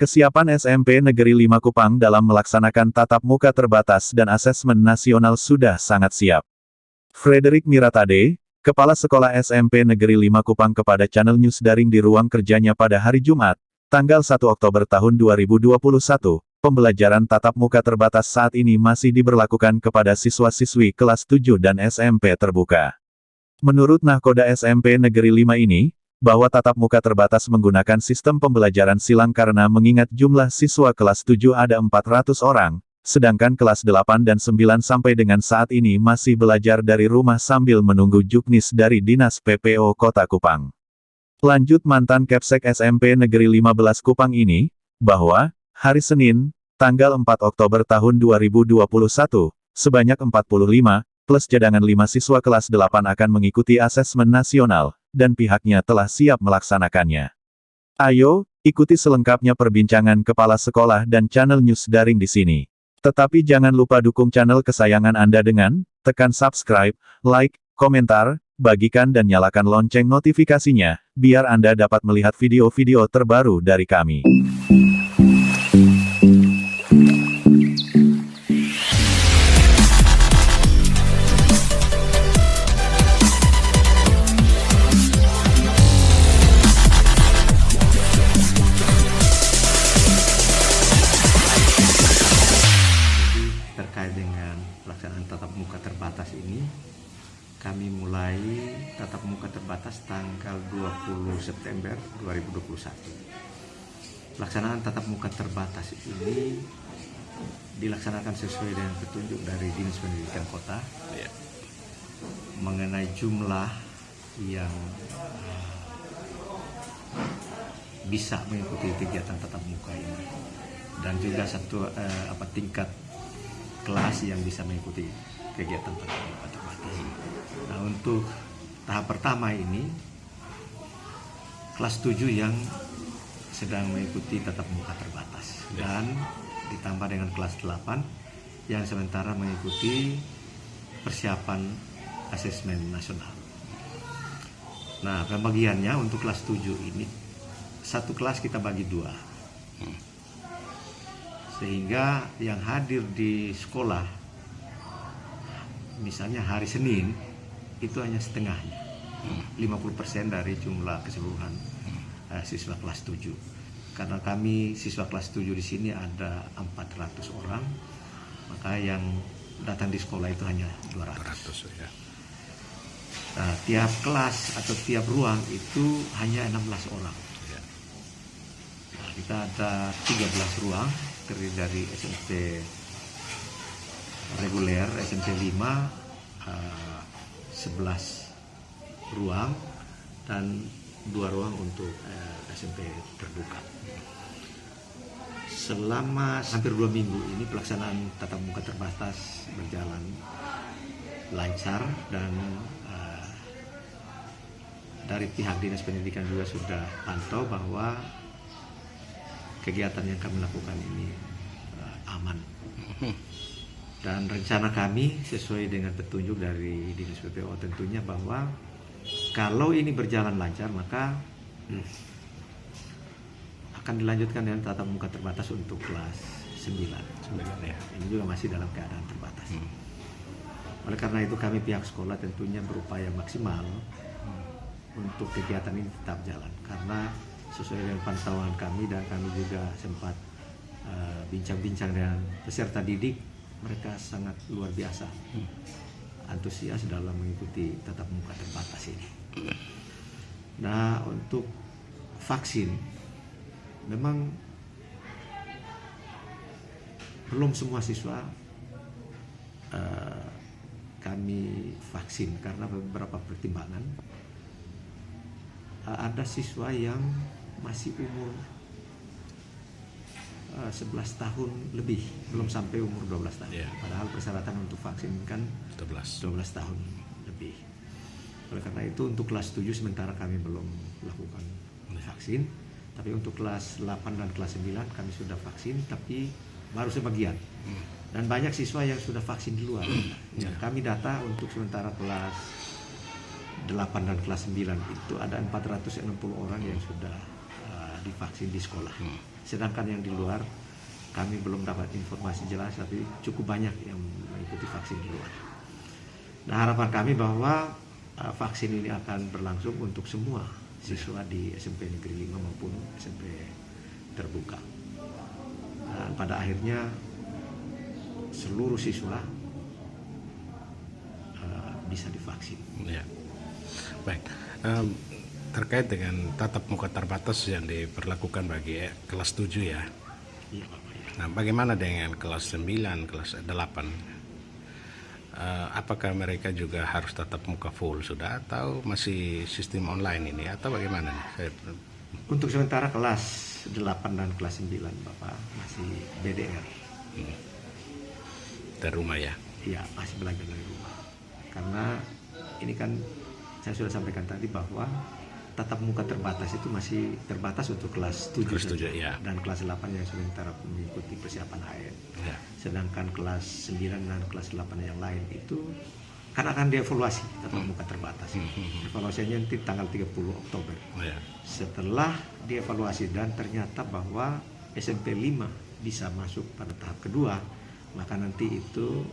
Kesiapan SMP Negeri 5 Kupang dalam melaksanakan tatap muka terbatas dan asesmen nasional sudah sangat siap. Frederick Miratade, Kepala Sekolah SMP Negeri 5 Kupang kepada Channel News Daring di ruang kerjanya pada hari Jumat, tanggal 1 Oktober tahun 2021, pembelajaran tatap muka terbatas saat ini masih diberlakukan kepada siswa-siswi kelas 7 dan SMP terbuka. Menurut Nahkoda SMP Negeri 5 ini, bahwa tatap muka terbatas menggunakan sistem pembelajaran silang karena mengingat jumlah siswa kelas 7 ada 400 orang, sedangkan kelas 8 dan 9 sampai dengan saat ini masih belajar dari rumah sambil menunggu juknis dari Dinas PPO Kota Kupang. Lanjut mantan Kepsek SMP Negeri 15 Kupang ini, bahwa, hari Senin, tanggal 4 Oktober tahun 2021, sebanyak 45, plus cadangan 5 siswa kelas 8 akan mengikuti asesmen nasional, dan pihaknya telah siap melaksanakannya. Ayo, ikuti selengkapnya perbincangan Kepala Sekolah dan Channel News Daring di sini. Tetapi jangan lupa dukung channel kesayangan Anda dengan, tekan subscribe, like, komentar, bagikan dan nyalakan lonceng notifikasinya, biar Anda dapat melihat video-video terbaru dari kami. Terkait dengan pelaksanaan tatap muka terbatas ini, kami mulai tatap muka terbatas tanggal 20 September 2021. Pelaksanaan tatap muka terbatas ini dilaksanakan sesuai dengan petunjuk dari Dinas Pendidikan Kota mengenai jumlah yang bisa mengikuti kegiatan tatap muka ini, dan juga tingkat kelas yang bisa mengikuti kegiatan tatap muka terbatas. Nah, untuk tahap pertama ini, kelas 7 yang sedang mengikuti tatap muka terbatas, dan ditambah dengan kelas 8 yang sementara mengikuti persiapan asesmen nasional. Nah, pembagiannya untuk kelas 7 ini, satu kelas kita bagi 2. Sehingga yang hadir di sekolah, misalnya hari Senin, itu hanya setengahnya, 50% dari jumlah keseluruhan siswa kelas 7. Karena kami siswa kelas 7 di sini ada 400 orang, maka yang datang di sekolah itu hanya 200. Nah, tiap kelas atau tiap ruang itu hanya 16 orang. Nah, kita ada 13 ruang, terdiri dari SMP reguler, SMP 5, 11 ruang, dan 2 ruang untuk SMP terbuka. Selama hampir 2 minggu ini pelaksanaan tatap muka terbatas berjalan lancar, dan dari pihak Dinas Pendidikan juga sudah pantau bahwa kegiatan yang kami lakukan ini aman. Dan rencana kami sesuai dengan petunjuk dari Dinas PPO tentunya bahwa kalau ini berjalan lancar, maka akan dilanjutkan dengan tatap muka terbatas untuk kelas 9 ya. Ini juga masih dalam keadaan terbatas. Oleh karena itu kami pihak sekolah tentunya berupaya maksimal untuk kegiatan ini tetap jalan, karena sesuai dengan pantauan kami, dan kami juga sempat bincang-bincang dengan peserta didik, mereka sangat luar biasa antusias dalam mengikuti tatap muka terbatas ini. Nah, untuk vaksin, memang belum semua siswa kami vaksin karena beberapa pertimbangan. Ada siswa yang masih umur 11 tahun lebih, belum sampai umur 12 tahun. Padahal persyaratan untuk vaksin kan 12 tahun lebih. Oleh karena itu untuk kelas 7 sementara kami belum melakukan vaksin, tapi untuk kelas 8 dan kelas 9 kami sudah vaksin, tapi baru sebagian. Dan banyak siswa yang sudah vaksin di luar. Kami data untuk sementara kelas 8 dan kelas 9 itu ada 460 orang yang sudah divaksin di sekolah. Sedangkan yang di luar kami belum dapat informasi jelas, tapi cukup banyak yang mengikuti vaksin di luar. Nah, harapan kami bahwa vaksin ini akan berlangsung untuk semua siswa di SMP Negeri 5 maupun SMP terbuka. Dan pada akhirnya seluruh siswa bisa divaksin. Ya. Baik. Terkait dengan tatap muka terbatas yang diberlakukan bagi kelas 7 ya. Iya, Bapak ya. Nah, bagaimana dengan kelas 9, kelas 8? Apakah mereka juga harus tatap muka full sudah atau masih sistem online ini atau bagaimana nih? Untuk sementara kelas 8 dan kelas 9 Bapak masih BDR. Dari rumah ya. Iya, masih belajar dari rumah. Karena ini kan saya sudah sampaikan tadi bahwa tatap muka terbatas itu masih terbatas untuk kelas 7, Kelas 7 ya. dan kelas 8 yang sementara mengikuti persiapan AN. Ya. Sedangkan kelas 9 dan kelas 8 yang lain itu kan akan dievaluasi tatap muka terbatas. Evaluasinya nanti tanggal 30 Oktober. Ya. Setelah dievaluasi dan ternyata bahwa SMP 5 bisa masuk pada tahap kedua, maka nanti itu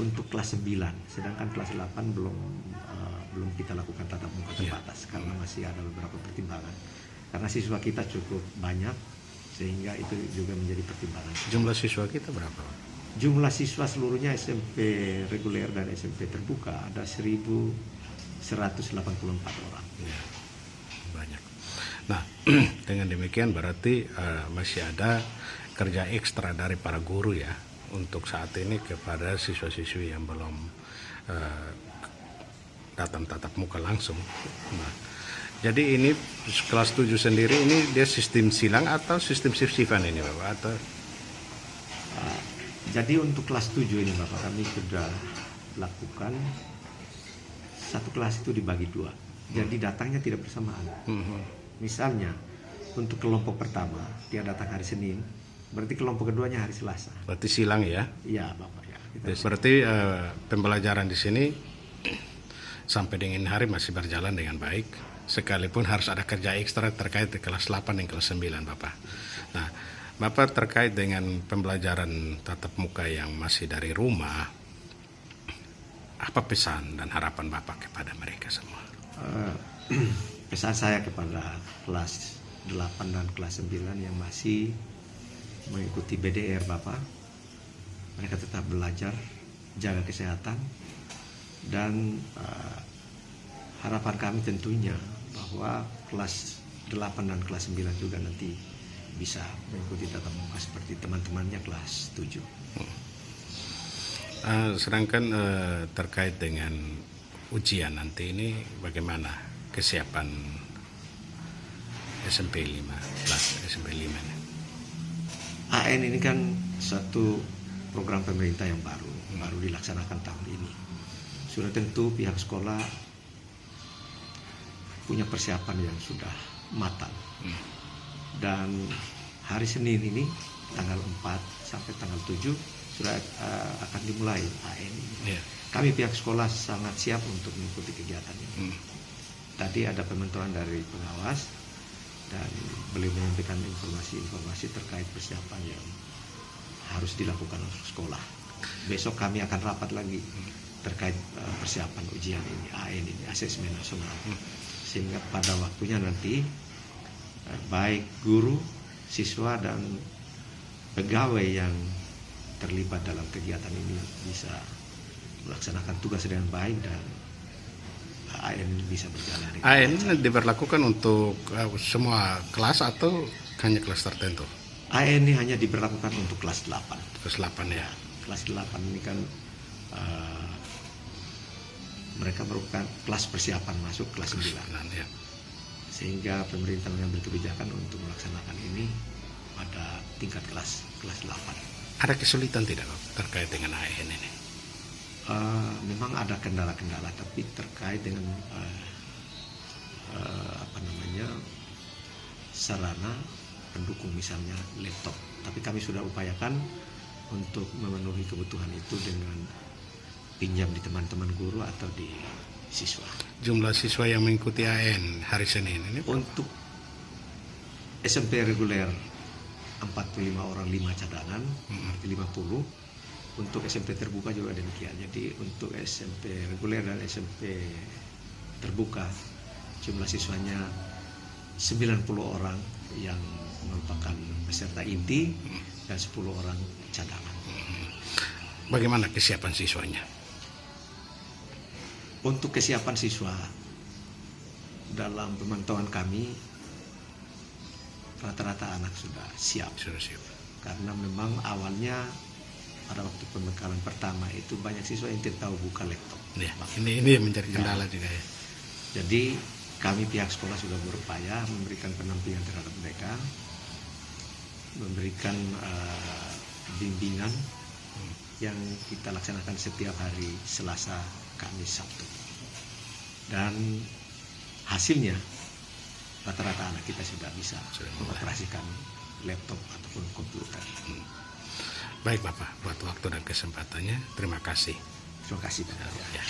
untuk kelas 9, sedangkan kelas 8 belum kita lakukan tatap muka terbatas karena masih ada beberapa pertimbangan. Karena siswa kita cukup banyak sehingga itu juga menjadi pertimbangan. Jumlah siswa kita berapa? Jumlah siswa seluruhnya SMP reguler dan SMP terbuka ada 1.184 orang. Ya, banyak. Nah, dengan demikian berarti masih ada kerja ekstra dari para guru ya untuk saat ini kepada siswa-siswi yang belum datang tatap muka langsung. Nah, jadi ini kelas 7 sendiri ini dia sistem silang atau sistem shift-shiftan ini Bapak? Atau Jadi untuk kelas 7 ini Bapak, kami sudah lakukan satu kelas itu dibagi dua. Jadi datangnya tidak bersamaan. Misalnya untuk kelompok pertama dia datang hari Senin, berarti kelompok keduanya hari Selasa. berarti silang ya? Iya Bapak ya. Berarti pembelajaran di sini sampai dengan hari masih berjalan dengan baik, sekalipun harus ada kerja ekstra terkait kelas 8 dan kelas 9 Bapak. Nah, Bapak terkait dengan pembelajaran tatap muka yang masih dari rumah, apa pesan dan harapan Bapak kepada mereka semua? Pesan saya kepada kelas 8 dan kelas 9 yang masih mengikuti BDR Bapak, mereka tetap belajar, jaga kesehatan, dan harapan kami tentunya bahwa kelas 8 dan kelas 9 juga nanti bisa mengikuti tatap muka seperti teman-temannya kelas 7. Sedangkan terkait dengan ujian nanti ini bagaimana kesiapan SMP 5 kelas SMP 5 ini? AN ini kan satu program pemerintah yang baru dilaksanakan tahun ini. Sudah tentu pihak sekolah punya persiapan yang sudah matang. Dan hari Senin ini tanggal 4 sampai tanggal 7 sudah akan dimulai AN ini. Kami pihak sekolah sangat siap untuk mengikuti kegiatan ini. Tadi ada pemantauan dari pengawas dan beliau menyampaikan informasi-informasi terkait persiapan yang harus dilakukan oleh sekolah. Besok kami akan rapat lagi terkait persiapan ujian ini, AN ini, asesmen nasional. Sehingga pada waktunya nanti baik guru, siswa dan pegawai yang terlibat dalam kegiatan ini bisa melaksanakan tugas dengan baik dan AN bisa berjalan dengan AN diberlakukan untuk semua kelas atau hanya kelas tertentu? AN ini hanya diberlakukan untuk kelas 8. Kelas 8 ya. Kelas 8 ini kan mereka merupakan kelas persiapan masuk kelas 9. Ya. Sehingga pemerintah mengambil kebijakan untuk melaksanakan ini pada tingkat kelas 8. Ada kesulitan tidak terkait dengan AN ini? Memang ada kendala-kendala, tapi terkait dengan sarana pendukung, misalnya laptop. Tapi kami sudah upayakan untuk memenuhi kebutuhan itu dengan pinjam di teman-teman guru atau di siswa. Jumlah siswa yang mengikuti AN hari Senin ini? Untuk SMP reguler 45 orang, 5 cadangan, berarti 50. Untuk SMP terbuka juga demikian. Jadi untuk SMP reguler dan SMP terbuka jumlah siswanya 90 orang yang merupakan peserta inti dan 10 orang cadangan. Bagaimana kesiapan siswanya? Untuk kesiapan siswa, dalam pemantauan kami rata-rata anak sudah siap. Sudah siap. Karena memang awalnya pada waktu pembekalan pertama itu banyak siswa yang tidak tahu buka laptop. Ya, ini yang menjadi kendala juga ya. Jadi kami pihak sekolah sudah berupaya memberikan pendampingan terhadap mereka, memberikan bimbingan yang kita laksanakan setiap hari Selasa, Kamis, Sabtu. Dan hasilnya rata-rata anak kita sudah bisa mengoperasikan laptop ataupun komputer. Baik Bapak, buat waktu dan kesempatannya, terima kasih. Terima kasih Pak. Ya.